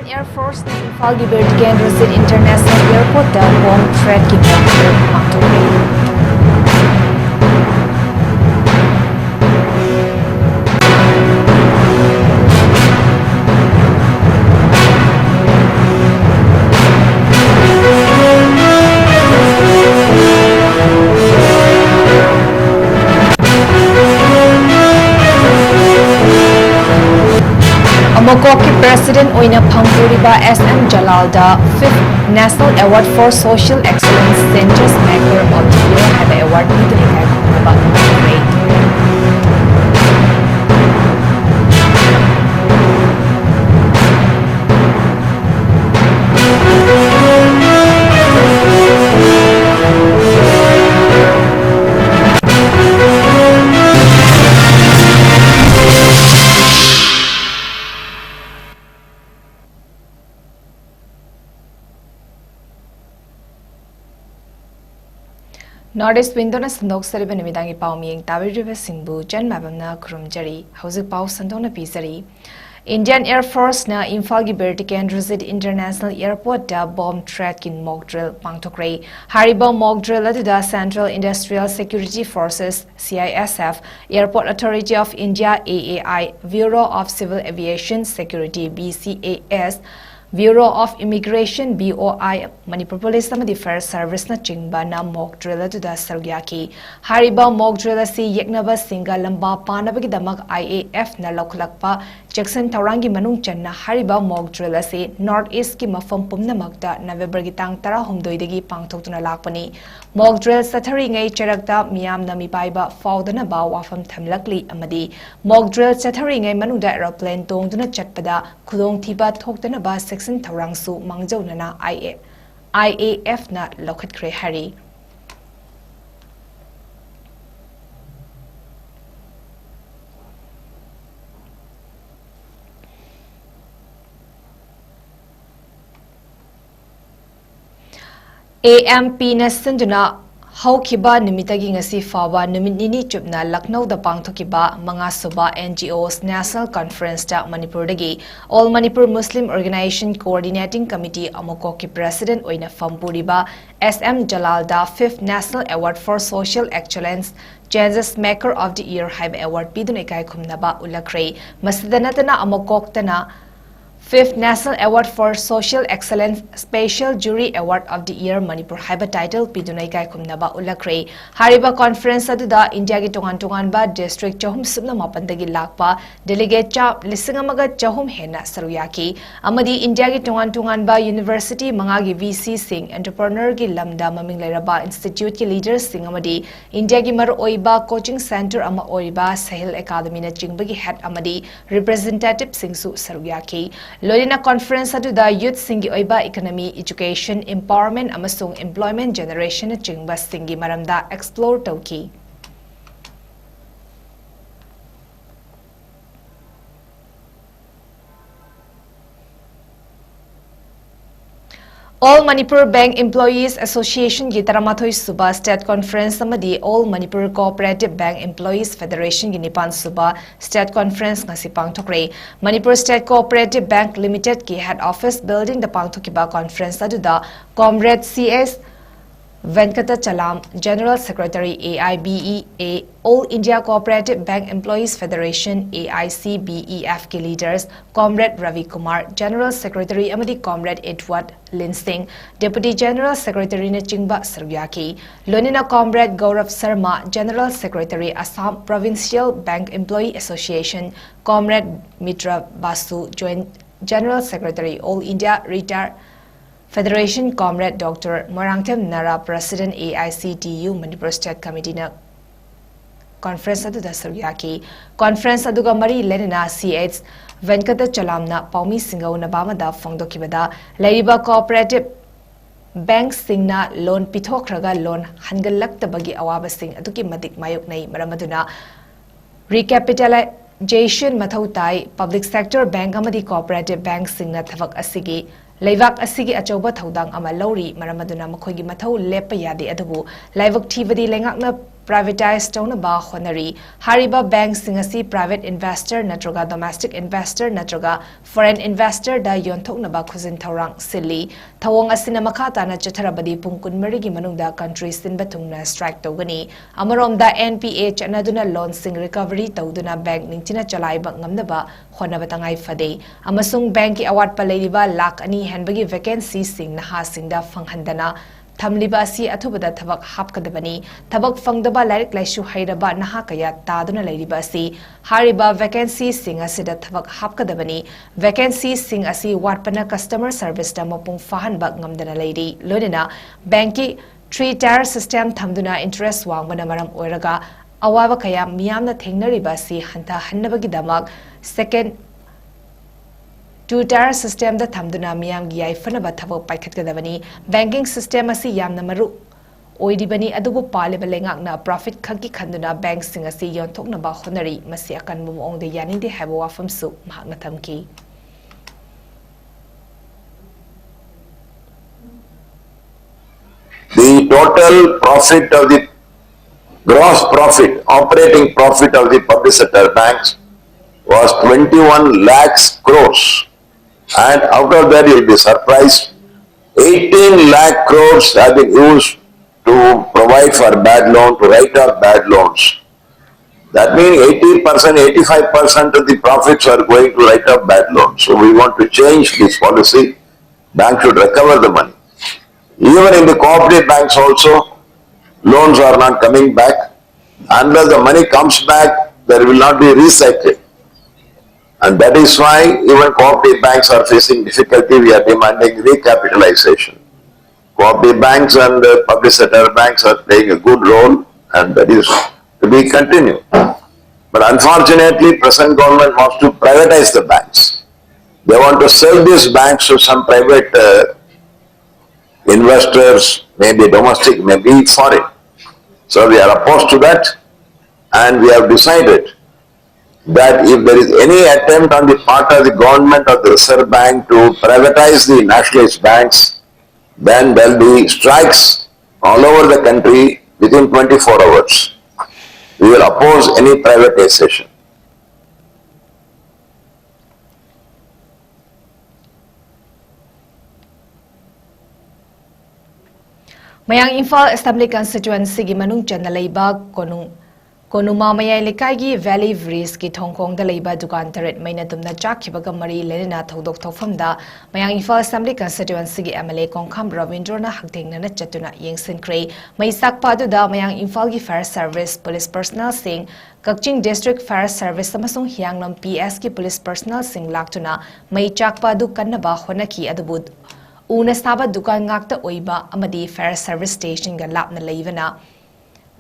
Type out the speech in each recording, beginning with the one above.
Indian Air Force ने इम्फाल की बिरटिगेन रसीद इंटरनेशनल एयरपोर्ट दा बॉम्ब थ्रेट की मौके पांथोक्रे। Amokok की प्रेसिडेंट ओइना फंगपुरिबा SM जलालदा 5th National Award for Social Excellence Centers Maker of the Year have award piduni kai khunaba Northeast Windona Sandok Sariba Nimidangi Pauming Tawiriva Singbu Jan Mabamna Kurumjari Housing Pau Sandona Pisari Indian Air Force na Imphal gi Bertican Rashid International Airport da bomb threat kin mock drill pangthokre Hariba mock drill da Central Industrial Security Forces CISF Airport Authority of India AAI Bureau of Civil Aviation Security BCAS Bureau of Immigration BOI Manipur Police Samadi Fire Service na chingba na mock drill da saryaki Hariba mock drill si yeknaba singa lamba panabagi damak IAF na loklakpa Jackson Taurangi manung channa Hariba mock drill si Northeast ki mafam pumnamakta November gi tang 12 dagi pangthoktuna lakpani mock drill sathari ngai charakta miyam na mipaiba faudana ba wafam thamlakli amadi mock drill sathari ngai manungda aeroplane tongduna chatpada khudong thiba thoktana ba Section Taurangsu Mangjona IAF na Lokhat Kre Hari. AMP na sanduna Haukiba Nimitagi ngasi fawa numit nini chupna Lucknow da pangthokiba mga suba NGOs National Conference ta Manipur dagi All Manipur Muslim Organization Coordinating Committee Amokok ki President oina fampuriba SM Jalal da 5th National Award for Social Excellence Changes Maker of the Year Hive Award pidun ekai khumnaba ulakre masdanatana Amokok tana 5th National Award for Social Excellence Special Jury Award of the Year Manipur Haiba title pidunai kai khumnaba ulakre Hariba conference aduda India gi tongan ba district chahum subna mapandagi lakpa delegate cha lisingamaga chahum hena saruyaki amadi India gi tongan ba university manga gi VC sing entrepreneur gi lamda maming lairaba institute ki leaders sing amadi India gi mar oiba coaching center ama oiba Sahil Academy na jingbagi head amadi representative singsu saruyaki Lorina conference aduda youth singi oiba economy education empowerment amasung employment generation chingba singi maramda explore tauki All Manipur Bank Employees Association gi Taramathoi Suba State Conference amadi All Manipur Cooperative Bank Employees Federation gi Nipan Suba State Conference ngasi pangthokre Manipur State Cooperative Bank Limited ki head office building the pangthokiba conference aduda Comrade CS Venkata Chalam, General Secretary AIBEA, All India Cooperative Bank Employees Federation AICBEF ke leaders, Comrade Ravi Kumar, General Secretary Amadi Comrade Edward Linsing, Deputy General Secretary Nachingba Sarvyaki, Lonina Comrade Gaurav Sharma, General Secretary Assam Provincial Bank Employee Association, Comrade Mitra Basu, Joint General Secretary All India Retired Federation Comrade Dr. Marangtem Nara President AICTU Manipur State Committee na conference aduda saryaki conference aduga mari lenina CH Venkata Chalamna Paumi Singau na bamada phongdokibada laiba cooperative bank singna loan pithokraga loan hangalaktabagi awaba sing aduki madik mayok nei maramaduna recapitalization mathau tai public sector bank amadi cooperative bank singna thavak asigi Laivak asigi achoba thaudang ama lauri maramaduna makhoigi mathau lepa yade adubu laivak thibadi lengakna privatize taunaba honari hariba bank singasi private investor natroga domestic investor natroga foreign investor da yonthoknaba khuzin thorang silli thawong asina makhata na chatharabadi pungkun marigi manungda country sinba thungna strike togani amarom da NPA chanaduna loan sing recovery tawduna bank ningchina chalaiba ngamnaba honaba tangai fade amasung bank ki award palaiba lakh ani henbagi vacancy sing naha singda phanghandana Thamliba asi athubada thabak hapkadabani thabak fangdaba larik laishu hairaba naha kaya taduna lairiba asi hariba vacancy sing asida thabak hapkadabani vacancy sing asi watpana customer service da mapung fahanba ngamdana lairi loinena banki 3-tier system thamduna interest wangbana maram oiraga awaba kaya miyamna thengnariba asi hanta hannabagi damak second 2-tier system da thamduna miyam gi ai fanaba thabo paikhat kadabani banking system asi yamna maru oidibani adubu paleba lengakna profit khaki khanduna bank sing asi yonthokna ba honari masi akan bu ong de yani de habo wafam su mahakna thamki the total profit of the gross profit operating profit of the public sector banks was 21 lakhs crores. And out of that, you'll be surprised, 18 lakh crores have been used to provide for bad loan, to write off bad loans. That means 80%, 85% of the profits are going to write off bad loans. So we want to change this policy. Bank should recover the money. Even in the cooperative banks also, loans are not coming back. Unless the money comes back, there will not be recycling. And that is why even cooperative banks are facing difficulty. We are demanding recapitalization. Cooperative banks and public sector banks are playing a good role, and that is to be continued. But unfortunately, present government wants to privatize the banks. They want to sell these banks to some private investors, maybe domestic, maybe foreign. So we are opposed to that, and we have decided that if there is any attempt on the part of the government or the Reserve Bank to privatize the nationalized banks, then there will be strikes all over the country within 24 hours. We will oppose any privatization. Mayang Imphal Assembly constituency gi manung chana leiba Konuma mayai lekai gi Valley Breeze ki thongkong da leiba dukan taret maina tumna chakhibaga mari lenena thodok thofamda Mayang Imphal Assembly constituency gi MLA Kongkham Ravindra na hakthengna na chatuna yengsinkhre maisak padu da Mayang Imphal gi fire service police personnel sing Kakching district fire service amasung Hiangnam PS ki police personnel sing laktuna mai chakpadu kannaba honaki adubud una saba dukan ngakta oiba amadi fire service station ga lapna leivana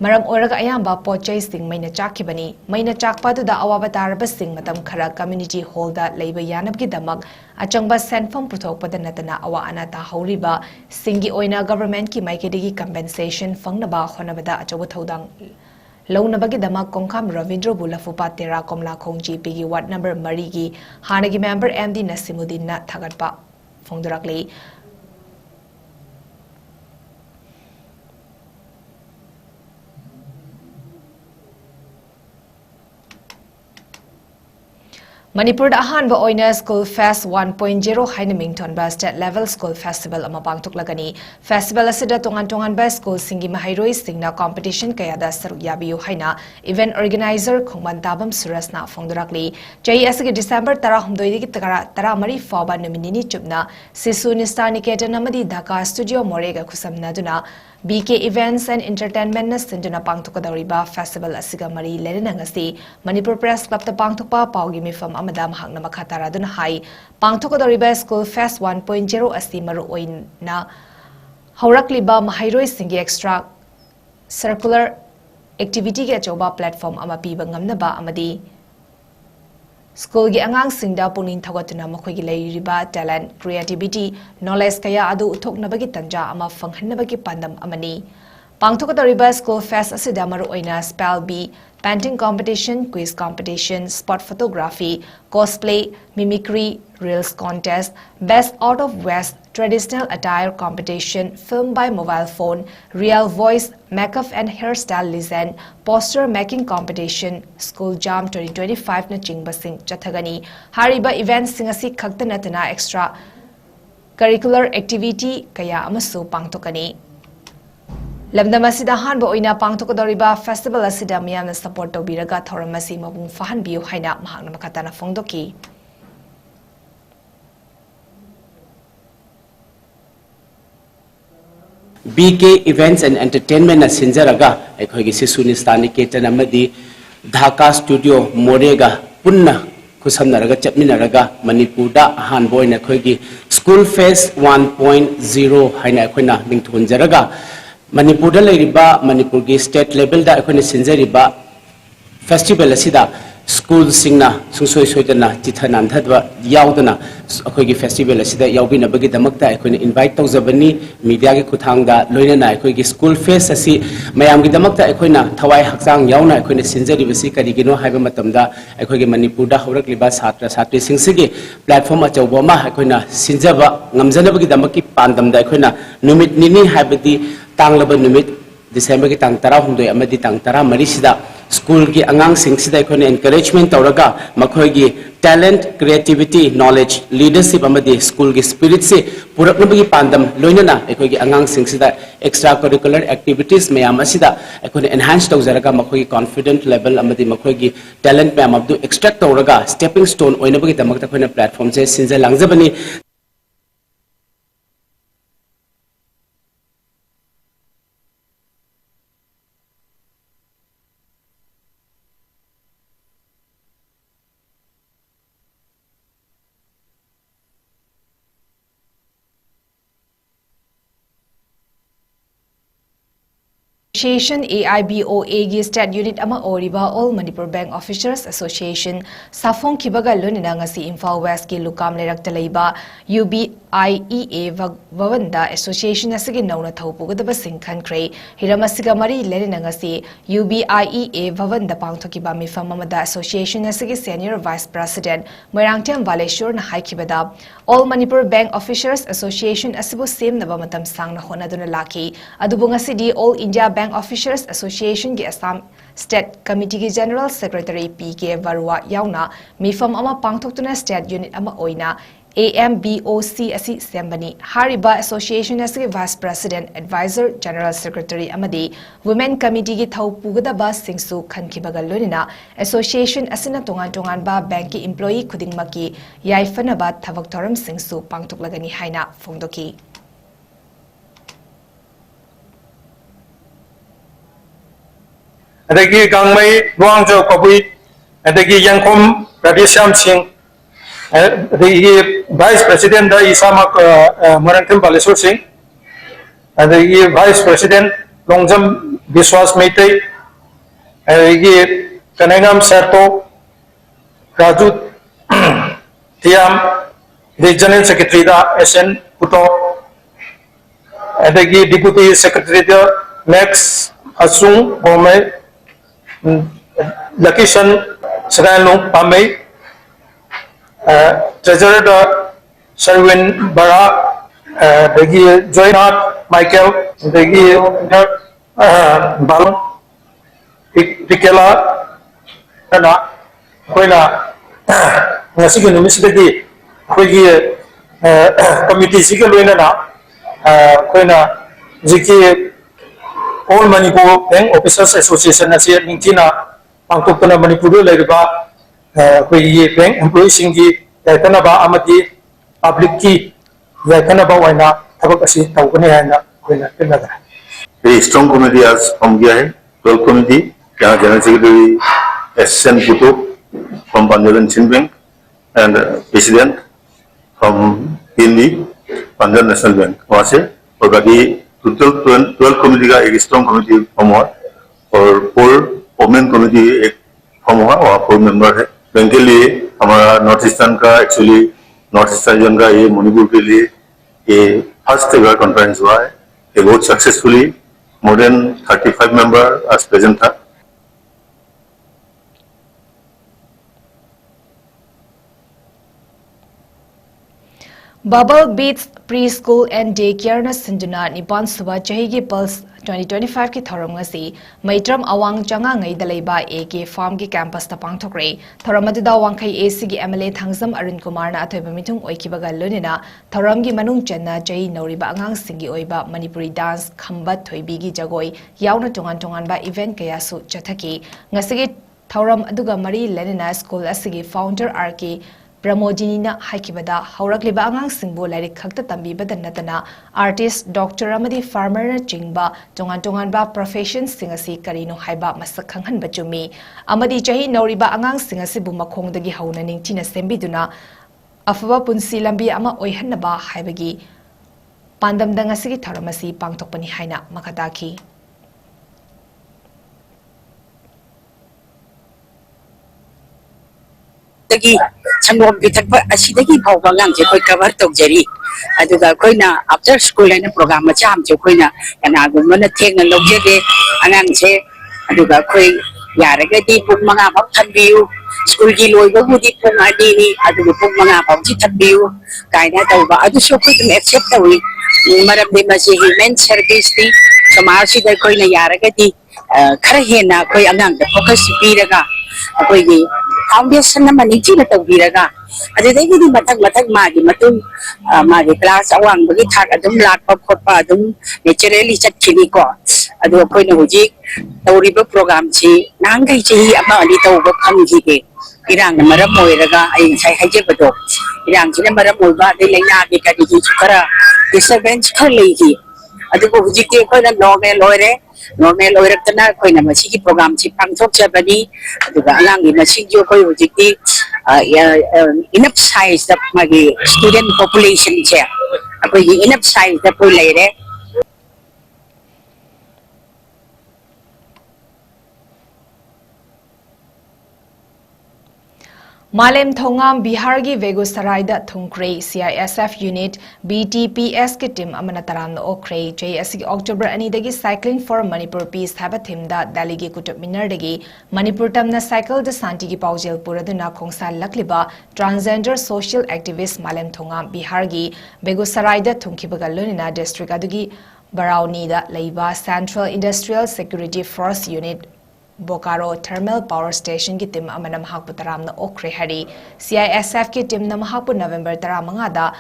Maram oraga ayamba pochai sing maina chakibani maina chakpadu da awaba taraba sing matam khara community hall da leiba yanab gi damak achangba senfam puthokpada natana awa ana ta hauriba singi oina government ki maikedi compensation fangnaba khonabada achabu thodang launabagi damak Kongkham Ravindra Bulafupa Tera Komla Khongji pigi ward number 3 gi hanagi member MD Nasimuddin na thagatpa phongdurakli Manipur da ahanba oina School Fest 1.0 haina mingthonba state level school festival ama pangthuklagani festival asida tongan ba school singi mahairoi singna competition kaya da saruk yabiu haina event organizer Khongman Tabam Surasna phongdurakli chai asigi December 12 digi tara mari faba nominini chupna Sisu Nista Niketan amadi Dhaka Studio Morega khusamna duna BK Events and Entertainment na sinduna pangthukadariba festival asiga mari lenena ngasi Manipur Press Club ta pangthukpa paugi mifam amada mahakna makhatara duna hai pangthukadariba School Fest 1.0 asi maru oina haurakliba mahairoi singi extra circular activity ge choba platform ama piba ngamnaba amadi School gi angang singda punin thagatuna makhoi gi leiriba talent creativity knowledge kaya adu uthoknabagi tanja ama fanghannabagi pandam amani पांगथोकदौरिबा school fest असिदा मरुओइना spell bee painting competition, quiz competition, spot photography, cosplay, mimicry, reels contest, best out of west, traditional attire competition, film by mobile phone, real voice, makeup and hairstyle legend, poster making competition, school jam 2025 na chingbasing chathagani. Hariba events singasi khakta natana extra curricular activity kaya amasu pangtokani. Lamdam asida hanba oina pangtokadoriba festival asida miyamna support tawbiraga thoram asi mabung fahanbiu haina mahakna makatana phongdoki. BK Events and Entertainment na sinjaraga aikhoigi sisunistani ketan amadi Dhaka Studio Morega punna kusamnaraga chapminaraga Manipurda hanba oina khoigi School Fest 1.0 haina aikoina mingthunjaraga Manipur Leriba, Manipur state level da akone sinjariba festival asida school singna sungsoi soidana tithanan thadwa yaudana akogi festival asida yaubina bagi damakta akone invite tawjabani media ge kuthangda loinana akogi school fest asi mayam gi damakta akoina thawai hakjang yauna akone sinjariba si karigino haiba matamda akogi Manipur da haurakliba satra satri singsigi platform achawba ma akoina sinjaba ngamjana bagi damaki pandamda akoina numit nini haibadi Tanglaba numit December ki tang tara hundoi amadi tang tara marisida school ki angang singsida ikone encouragement tawraga makhoi gi talent creativity knowledge leadership amadi school ki spirit se puraknabagi pandam loinana ikoi gi angang singsida extra curricular activities mayam asida ikone enhance tawjaraga makhoi confident level amadi makhoi gi talent mayam abdu extract tawraga stepping stone oinabagi damakta khoina platform se sinja langjabani Association AIBOA gi state unit ama oriba All Manipur Bank Officers Association Safong Kibaga lunina ngasi Imphal West ki lukam lerak talaiba UBIEA Vavanda Association asigi nauna thaupugadaba singkhan kre hiramasiga mari lenina ngasi UBIEA Vavanda pangthokiba mifam amada association asigi senior vice president Moirangtiam Valeshwar na haikibada All Manipur Bank Officers Association asibu semnaba matam sangna honaduna laki adubu ngasidi All India Bank Officers Association ki Assam State Committee ki General Secretary PK Varwa yauna mifam ama pangthoktuna state unit ama oina AMBOC asi sembani hariba association asi vice president advisor general secretary amadi women committee ki thaupuga ba singsu khankibaga lonina association asina tongan ba bank ki employee khudingmaki yaifana ba thabak thoram singsu pangtoklagani haina phongdoki adagi gangmai luangjo kabui adagi yangkom radisham singh adagi vice president da isamak Moirangtiam Valeshwar singh adagi vice president longjam Biswas Meitai adagi Kanengam Sato Raju Tiam the general secretary da SN Puto adagi deputy secretary da Max Asung Bomai Lakishan Sranung Pamei Treasurer da Sharwin Bara dagi Joynat Michael dagi Balon Pikela na koina ngasigi numisdagi koigi committee siga loina na koina jiki All Manipur Bank Officers Association nasi ningtina pangtokna Manipur leriba koigi bank employees singi yaitana ba amati public ki yaitana ba waina thabak asi tawgani haina koina kenaga A strong committee has formed गया है 12 committee यहाँ general secretary SN Puto from Punjab National Bank and president from PNB Punjab National Bank वहाँ से और बाकी total 12 committee का एक strong committee form हुआ और 4 वोमेन कमिटी एक फॉर्म हुआ वहाँ 4 मेंबर है बैंक के लिए हमारा नॉर्थ ईस्टर्न का एक्चुअली नॉर्थ ईस्टर्न रीजन का ये मणिपुर के लिए ये फर्स्ट एवर कॉन्फ्रेंस हुआ है ये बहुत successfully more than 35 members as present था. Bubble Beats Preschool and Daycare na sinduna nipan suba chahi Pulse 2025 ki thoram ngasi maitram awang changa ngai dalaiba AK Farm ki campus ta pangthokre thoram aduda wangkhai AC gi MLA Thangjam Arun Kumar na athoiba mithung oikibaga lonina thoram gi manung channa chahi nauriba angang singi oiba Manipuri dance khambat thoibi gi jagoi yauna tongan ba event kaya su chathaki ngasi gi thoram aduga mari lenina school asigi founder RK Pramodinina haikibada haurakliba angang singbo lairik khakta tambibada natana artist doctor amadi farmer na chingba tongan ba profession singasi karino haiba masak khanghan bachumi amadi chahi nauriba angang singasi bu makhongdagi hauna ningtina sembiduna afaba punsi lambi ama oihanaba haibagi pandamda ngasigi tharamasi pangthokpani haina makadaki dagi sangom pitakpa asidagi phawba ngang je koi cover tokjari aduga koina after school ena program ma cham je koina ana gumna thengna logjege angang je aduga koi yaraga di pung manga phap thanbiu school gi loiba budi pung adi ni aduga pung manga phap ji thanbiu kaina tawba adu so koi tum accept tawi maram de ma je human service ni samasi da koina yaraga di khara hena koi angang da focus piraga koi gi foundation na maniji na tawbiraga adudagi di matag magi matung magi class awang bagi thak adum lakpa khotpa adum naturally chatkhini ko adu koi na hoji tawriba program chi nangai chi ama ani tawba khamgi ke irang na maram moiraga ai sai haje bado irang chi na maram moiba de laina ke ka di chukara disturbance khalei gi adu ko hoji ke koi na normal oiratna koi na masi program chi pangthok chabani aduga alangi masi jo koi hojikti enough size of magi student population che akoi enough size da koi leire Malem Thongam Bihar gi Begusarai da thungkre CISF unit BTPS ki team amana taram no okre JS gi October ani dagi cycling for Manipur peace haba theme da Dali gi kutub minar dagi Manipur tamna cycle da santi gi paujel puraduna khongsa lakliba transgender social activist Malem Thongam Bihar gi Begusarai da thungkibaga lonina district adugi Barauni da leiba Central Industrial Security Force unit Bokaro Thermal Power Station ki team amana mahakpu taram na okre hari CISF ki team na mahakpu November taramanga da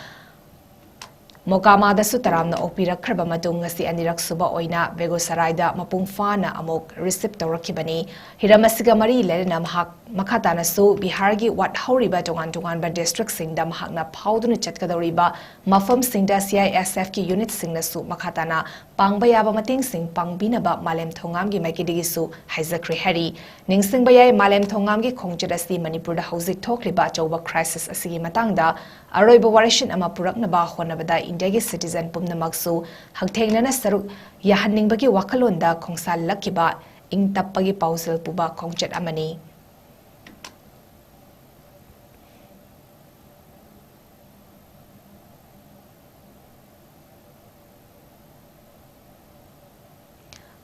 Mokama da su taram na okpira kraba matung ngasi anirak suba oina Begusarai da mapung fana amok receipt tawrakibani hiramasiga mari lerena mahak makata na su Bihar gi wat hauriba tongan ba district sing da mahak na phauduna chatkadoriba mafam sing da CISF ki unit sing na su makata na pangba yaba mating sing pangbina ba Malem Thongam gi maikidigi su haizakri hari ningsing bayai Malem Thongam gi khongchadasi Manipur da hauzik thokliba chauba crisis asigi matang da aroiba warishin ama purakna ba honabada India gi citizen pumna maksu hangthengnana saruk yahanningbagi wakalonda khongsal lakiba ing tappagi pausel puba khongchat amani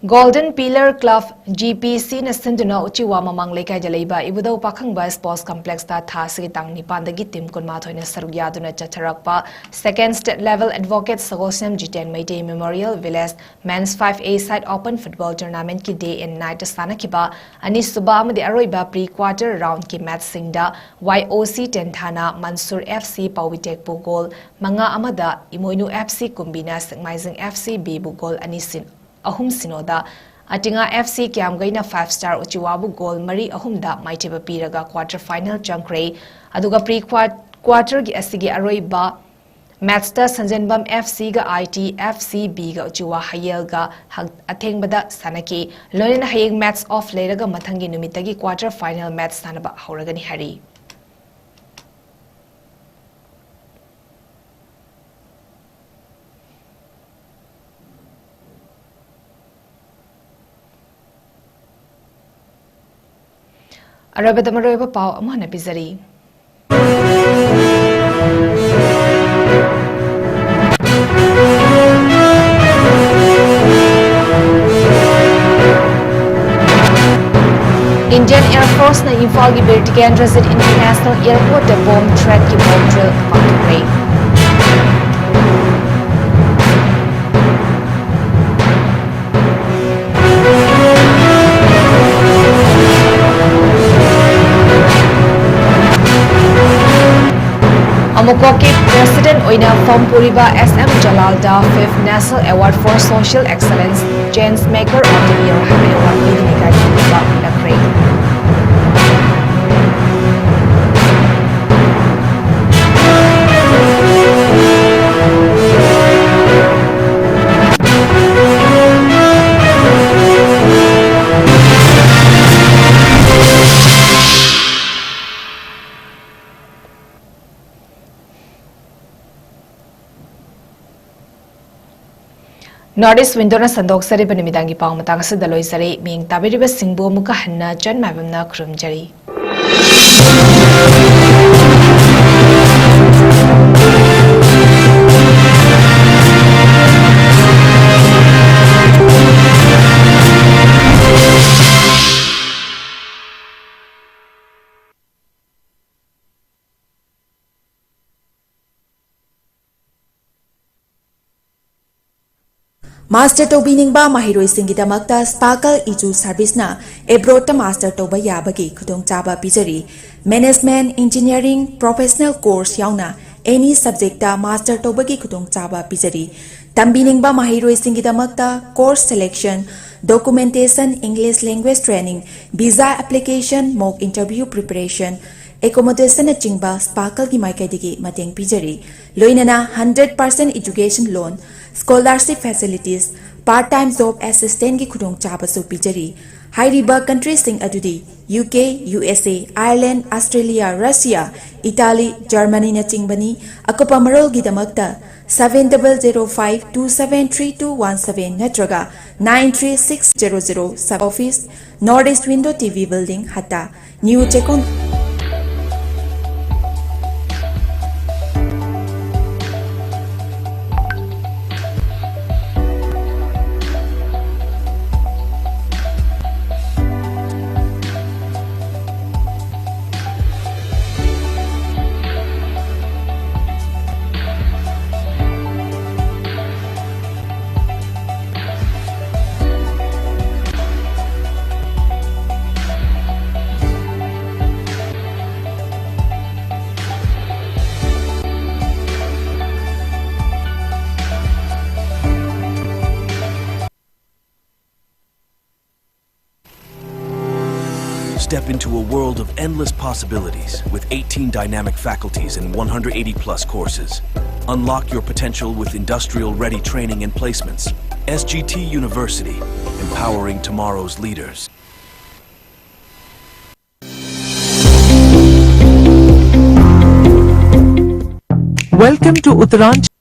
Golden Pillar Club GPC na sinduna uchiwa mamang lekai jalaiba ibudau pakhangba sports complex ta thasigi tangni pandagi tim kunma thoina sarugya duna chacharakpa second state level advocate Sagosam Jiten Maitei Memorial Village men's 5A side open football tournament ki day and night sana kiba ani suba amadi aroiba pre quarter round ki match singda YOC Tenthana Mansur FC Pawitek bu goal manga amada Imoinu FC Kumbina Singmaizing FC B bu goal ani sin ahum sinoda atinga FC Kiamgaina 5 star uchiwabu goal mari ahumda maitiba piraga quarter final jangkre aduga pre quarter gi asigi aroiba match ta Sanjanbam FC ga IT FC B ga uchiwa hayel ga athengbada sanaki loina hayeng match off leiraga mathangi numitagi quarter final match sanaba hauragani hari Arabada maroiba pau amana bizari Indian Air Force na Imphal gi Birtigan Transit International Airport the bomb threat ki bomb drill pakre. Amukoki President Oina Fompuriba SM Jalal Da 5th National Award for Social Excellence Change Maker of the Year Hame Award Pilinika Kiba Lakre. Northeast Window na sandok sari panimidangi pang matang sa daloy sari ming tabiriba singbo muka hanna John Mabam na krum jari. Master Tobining ba mahiroi singidamakta Sparkle Iju Service na Ebrota Master Toba Yabagi Kudong Chaba Pijari Management Engineering Professional Course yauna any subject ta Master Tobagi Kudong Chaba Pijari Tambining ba mahiroi singidamakta Course Selection Documentation English Language Training Visa Application Mock Interview Preparation Accommodation na chingba Sparkle gi maikaidigi mateng pijari loinana 100% education loan scholarship facilities part-time job assistant gi khudong chabasu pijari hairiba countries sing adudi UK USA Ireland Australia Russia Italy Germany na chingbani akopa marol gi damakta 7005273217 natraga 93600 sub office Northeast Window TV building Hatta New Chekon. Step into a world of endless possibilities with 18 dynamic faculties and 180 plus courses. Unlock your potential with industrial-ready training and placements. SGT University, empowering tomorrow's leaders. Welcome to Uttaranchal.